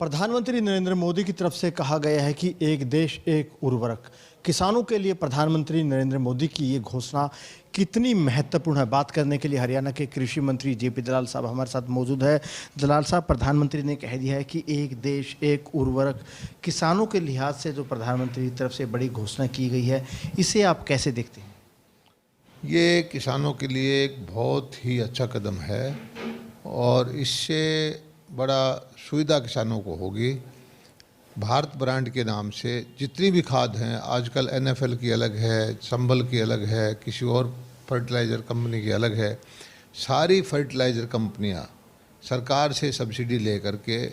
प्रधानमंत्री नरेंद्र मोदी की तरफ से कहा गया है कि एक देश एक उर्वरक। किसानों के लिए प्रधानमंत्री नरेंद्र मोदी की ये घोषणा कितनी महत्वपूर्ण है, बात करने के लिए हरियाणा के कृषि मंत्री जेपी दलाल साहब हमारे साथ मौजूद है। दलाल साहब, प्रधानमंत्री ने कह दिया है कि एक देश एक उर्वरक। किसानों के लिहाज से जो प्रधानमंत्री की तरफ से बड़ी घोषणा की गई है, इसे आप कैसे देखते हैं? ये किसानों के लिए एक बहुत ही अच्छा कदम है और इससे बड़ा सुविधा किसानों को होगी। भारत ब्रांड के नाम से जितनी भी खाद हैं, आजकल एनएफएल की अलग है, संबल की अलग है, किसी और फर्टिलाइज़र कंपनी की अलग है। सारी फर्टिलाइज़र कंपनियां सरकार से सब्सिडी ले करके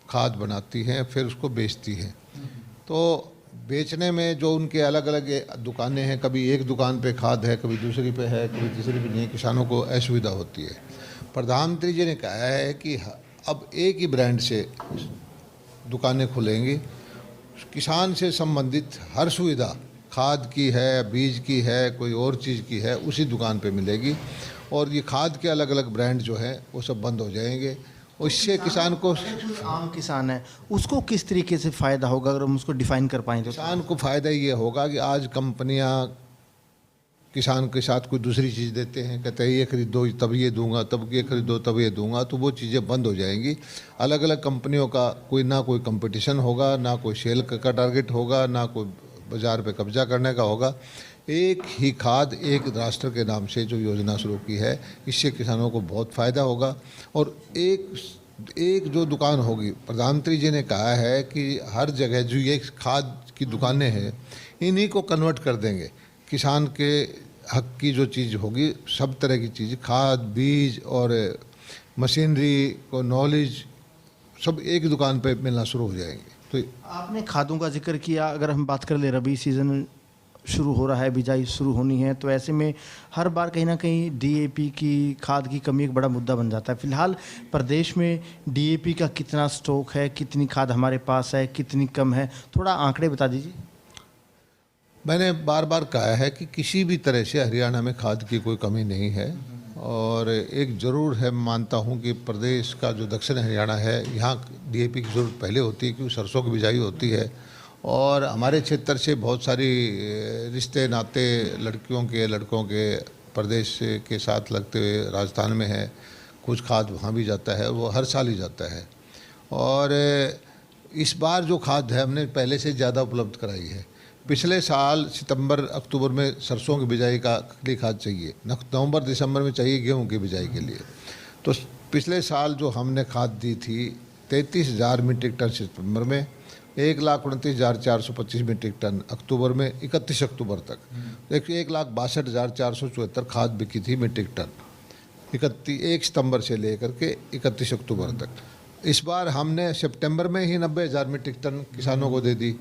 खाद बनाती हैं, फिर उसको बेचती हैं। तो बेचने में जो उनके अलग अलग दुकानें हैं, कभी एक दुकान पे खाद है, कभी दूसरी पे है, कभी तीसरी पे नहीं, किसानों को असुविधा होती है। प्रधानमंत्री जी ने कहा है कि अब एक ही ब्रांड से दुकानें खुलेंगी। किसान से संबंधित हर सुविधा, खाद की है, बीज की है, कोई और चीज़ की है, उसी दुकान पे मिलेगी। और ये खाद के अलग अलग ब्रांड जो हैं वो सब बंद हो जाएंगे। और इससे किसान को, आम किसान है, उसको किस तरीके से फ़ायदा होगा, अगर हम उसको डिफ़ाइन कर पाएँ तो? किसान को फ़ायदा ये होगा कि आज कंपनियां किसान के साथ कोई दूसरी चीज़ देते हैं, कहते हैं ये खरीदो तब ये दूंगा, तब ये खरीदो तब ये दूंगा, तो वो चीज़ें बंद हो जाएंगी। अलग अलग कंपनियों का ना कोई कंपटीशन होगा, ना कोई सेल का टारगेट होगा, ना कोई बाज़ार पे कब्जा करने का होगा। एक ही खाद एक राष्ट्र के नाम से जो योजना शुरू की है, इससे किसानों को बहुत फ़ायदा होगा। और एक जो दुकान होगी, प्रधानमंत्री जी ने कहा है कि हर जगह जो ये खाद की दुकानें हैं, इन्हीं को कन्वर्ट कर देंगे। किसान के हक की जो चीज़ होगी, सब तरह की चीज़, खाद, बीज और मशीनरी को नॉलेज, सब एक दुकान पे मिलना शुरू हो जाएंगे। तो आपने खादों का जिक्र किया, अगर हम बात कर ले, रबी सीज़न शुरू हो रहा है, बिजाई शुरू होनी है, तो ऐसे में हर बार कहीं ना कहीं डीएपी की खाद की कमी एक बड़ा मुद्दा बन जाता है। फिलहाल प्रदेश में डीएपी का कितना स्टॉक है, कितनी खाद हमारे पास है, कितनी कम है, थोड़ा आंकड़े बता दीजिए। मैंने बार बार कहा है कि किसी भी तरह से हरियाणा में खाद की कोई कमी नहीं है। और एक ज़रूर है, मानता हूँ कि प्रदेश का जो दक्षिण हरियाणा है, यहाँ डीएपी की ज़रूरत पहले होती है क्योंकि सरसों की बिजाई होती है। और हमारे क्षेत्र से बहुत सारी रिश्ते नाते लड़कियों के लड़कों के प्रदेश के साथ लगते हुए राजस्थान में है, कुछ खाद वहाँ भी जाता है, वो हर साल ही जाता है। और इस बार जो खाद है हमने पहले से ज़्यादा उपलब्ध कराई है। पिछले साल सितंबर अक्टूबर में सरसों की बिजाई का लिए खाद चाहिए, नवंबर दिसंबर में चाहिए गेहूं की बिजाई के लिए। तो पिछले साल जो हमने खाद दी थी 33,000 मीट्रिक टन सितंबर में, 1,29,425 मीट्रिक टन अक्टूबर में, 31 अक्टूबर तक 1,62,474 खाद बिकी थी मीट्रिक टन, 1 सितंबर से लेकर के 31 अक्टूबर तक। इस बार हमने सितंबर में ही 90,000 मीट्रिक टन किसानों को दे दी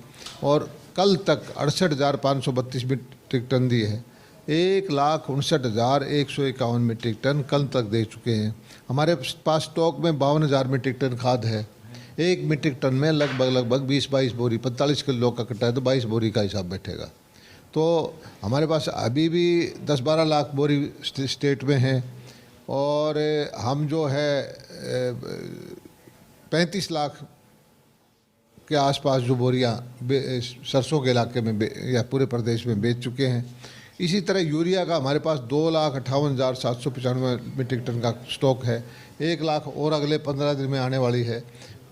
और कल तक 68,532 मीट्रिक टन दी है। 1,59,151 मीट्रिक टन कल तक दे चुके हैं। हमारे पास स्टॉक में 52,000 मीट्रिक टन खाद है। एक मीट्रिक टन में लगभग 20-22 बोरी, 45 किलो का कट्टा है तो 22 बोरी का हिसाब बैठेगा। तो हमारे पास अभी भी 10-12 लाख बोरी स्टेट में है। और हम जो है 35 लाख के आसपास जो बोरियां सरसों के इलाके में या पूरे प्रदेश में बेच चुके हैं। इसी तरह यूरिया का हमारे पास 2,58,795 मीट्रिक टन का स्टॉक है। 1 लाख और अगले 15 दिन में आने वाली है।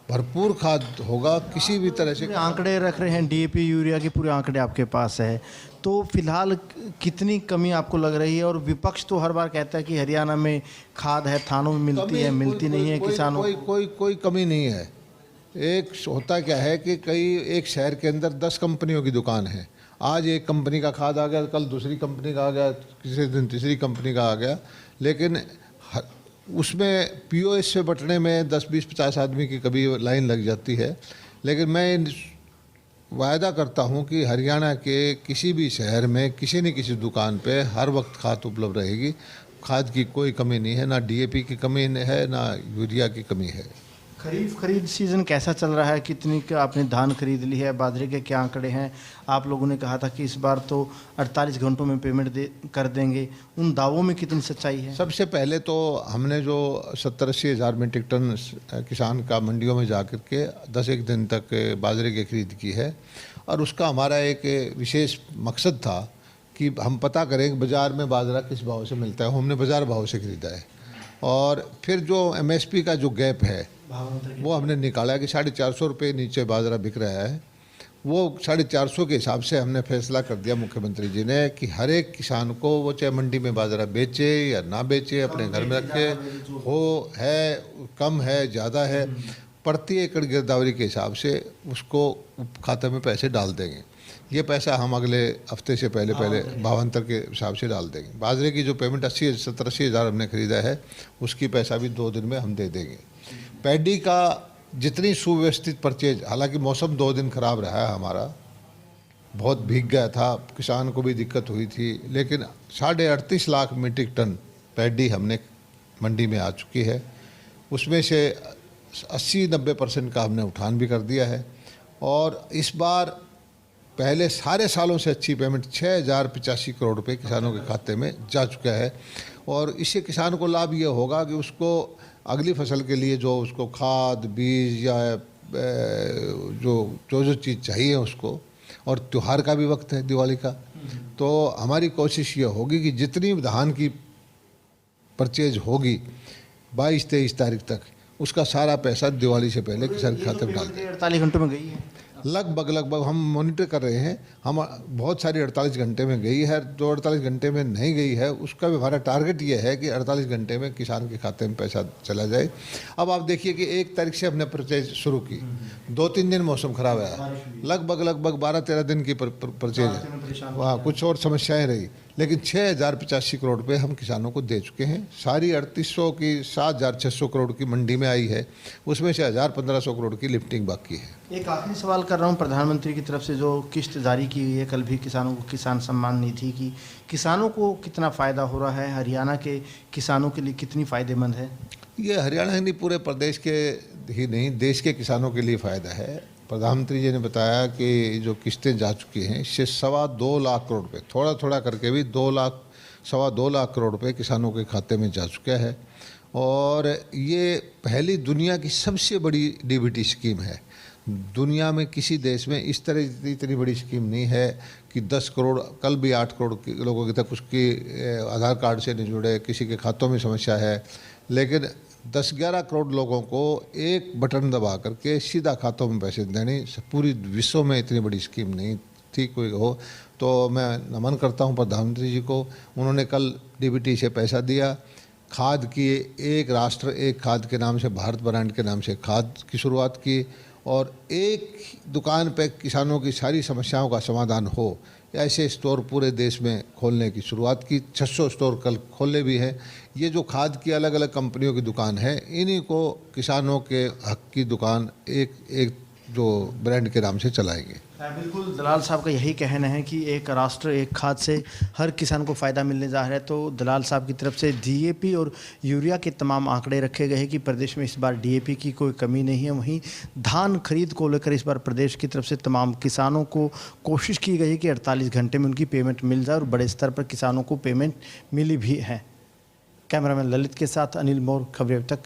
भरपूर खाद होगा, किसी भी तरह से। आंकड़े रख रहे हैं, डीएपी यूरिया के पूरे आंकड़े आपके पास है, तो फिलहाल कितनी कमी आपको लग रही है? और विपक्ष तो हर बार कहता है कि हरियाणा में खाद है, थानों में मिलती है, मिलती नहीं है किसानों को। कोई कमी नहीं है। एक होता क्या है कि एक शहर के अंदर 10 कंपनियों की दुकान है। आज एक कंपनी का खाद आ गया, कल दूसरी कंपनी का आ गया, किसी दिन तीसरी कंपनी का आ गया। लेकिन उसमें पीओएस से बटने में 10-20-50 आदमी की कभी लाइन लग जाती है। लेकिन मैं वायदा करता हूं कि हरियाणा के किसी भी शहर में किसी न किसी दुकान पे हर वक्त खाद उपलब्ध रहेगी। खाद की कोई कमी नहीं है, ना डीएपी की कमी है, ना यूरिया की कमी है। खरीद सीजन कैसा चल रहा है? कितनी का आपने धान खरीद ली है? बाजरे के क्या आंकड़े हैं? आप लोगों ने कहा था कि इस बार तो 48 घंटों में पेमेंट कर देंगे, उन दावों में कितनी सच्चाई है? सबसे पहले तो हमने जो 70-80 हज़ार मीट्रिक टन किसान का मंडियों में जा कर के 10 दिन तक बाजरे की खरीद की है, और उसका हमारा एक विशेष मकसद था कि हम पता करें कि बाज़ार में बाजरा किस भाव से मिलता है। हमने बाज़ार भाव से ख़रीदा है, और फिर जो MSP का जो गैप है वो हमने निकाला कि 450 रुपये नीचे बाजरा बिक रहा है। वो 450 के हिसाब से हमने फैसला कर दिया मुख्यमंत्री जी ने कि हर एक किसान को वो चाहे मंडी में बाजरा बेचे या ना बेचे, अपने घर में रखे, हो है कम है ज़्यादा है, प्रति एकड़ गिरदावरी के हिसाब से उसको खाते में पैसे डाल देंगे। ये पैसा हम अगले हफ्ते से पहले भावांतर के हिसाब से डाल देंगे। बाजरे की जो पेमेंट 70-80 हज़ार हमने ख़रीदा है उसकी पैसा भी 2 दिन में हम दे देंगे। पैडी का जितनी सुव्यवस्थित परचेज, हालांकि मौसम 2 दिन ख़राब रहा है हमारा, बहुत भीग गया था, किसान को भी दिक्कत हुई थी, लेकिन 38.5 लाख मीट्रिक टन पैडी हमने मंडी में आ चुकी है। उसमें से 80-90% का हमने उठान भी कर दिया है, और इस बार पहले सारे सालों से अच्छी पेमेंट 6,085 करोड़ रुपए किसानों के खाते में जा चुका है। और इससे किसान को लाभ ये होगा कि उसको अगली फसल के लिए जो उसको खाद बीज या जो चीज़ चाहिए उसको, और त्यौहार का भी वक्त है दिवाली का, तो हमारी कोशिश ये होगी कि जितनी धान की परचेज होगी 22-23 तारीख तक, उसका सारा पैसा दिवाली से पहले किसान के खाते में डाल दें। 48 घंटों में गई है लगभग हम मॉनिटर कर रहे हैं। हम बहुत सारी 48 घंटे में गई है, जो 48 घंटे में नहीं गई है उसका भी हमारा टारगेट ये है कि 48 घंटे में किसान के खाते में पैसा चला जाए। अब आप देखिए कि 1 तारीख से हमने परचेज शुरू की, 2-3 दिन मौसम ख़राब है, लगभग 12-13 दिन की परचेज है, वहाँ कुछ और समस्याएँ रही, लेकिन 6,085 करोड़ रुपए हम किसानों को दे चुके हैं। सारी 3800 की 7,600 करोड़ की मंडी में आई है, उसमें से 1,000-1,500 करोड़ की लिफ्टिंग बाकी है। एक आखिरी सवाल कर रहा हूँ, प्रधानमंत्री की तरफ से जो किस्त जारी की हुई है, कल भी किसानों को किसान सम्मान निधि की, किसानों को कितना फ़ायदा हो रहा है? हरियाणा के किसानों के लिए कितनी फ़ायदेमंद है? ये हरियाणा ही नहीं, पूरे प्रदेश के ही नहीं, देश के किसानों के लिए फ़ायदा है। प्रधानमंत्री जी ने बताया कि जो किस्तें जा चुकी हैं इससे 2.25 लाख करोड़ रुपये, थोड़ा करके भी 2.25 लाख करोड़ रुपये किसानों के खाते में जा चुका है। और ये पहली दुनिया की सबसे बड़ी DBT स्कीम है। दुनिया में किसी देश में इस तरह इतनी बड़ी स्कीम नहीं है कि 10 करोड़, कल भी 8 करोड़ लोगों की तक उसकी आधार कार्ड से नहीं जुड़े, किसी के खातों में समस्या है, लेकिन 10-11 करोड़ लोगों को एक बटन दबा करके सीधा खातों में पैसे देने, पूरी विश्व में इतनी बड़ी स्कीम नहीं थी कोई हो। तो मैं नमन करता हूं प्रधानमंत्री जी को, उन्होंने कल DBT से पैसा दिया। खाद की एक राष्ट्र एक खाद के नाम से, भारत ब्रांड के नाम से खाद की शुरुआत की, और एक दुकान पे किसानों की सारी समस्याओं का समाधान हो, ऐसे स्टोर पूरे देश में खोलने की शुरुआत की। 600 स्टोर कल खोले भी हैं। ये जो खाद की अलग अलग कंपनियों की दुकान है, इन्हीं को किसानों के हक की दुकान एक जो ब्रांड के नाम से चलाएंगे। बिल्कुल, दलाल साहब का यही कहना है कि एक राष्ट्र एक खाद से हर किसान को फ़ायदा मिलने जा रहा है। तो दलाल साहब की तरफ से DAP और यूरिया के तमाम आंकड़े रखे गए हैं कि प्रदेश में इस बार DAP की कोई कमी नहीं है। वहीं धान खरीद को लेकर इस बार प्रदेश की तरफ से तमाम किसानों को कोशिश की गई है कि 48 घंटे में उनकी पेमेंट मिल जाए, और बड़े स्तर पर किसानों को पेमेंट मिली भी है। कैमरामैन ललित के साथ अनिल मौर्य, खबरें अब तक।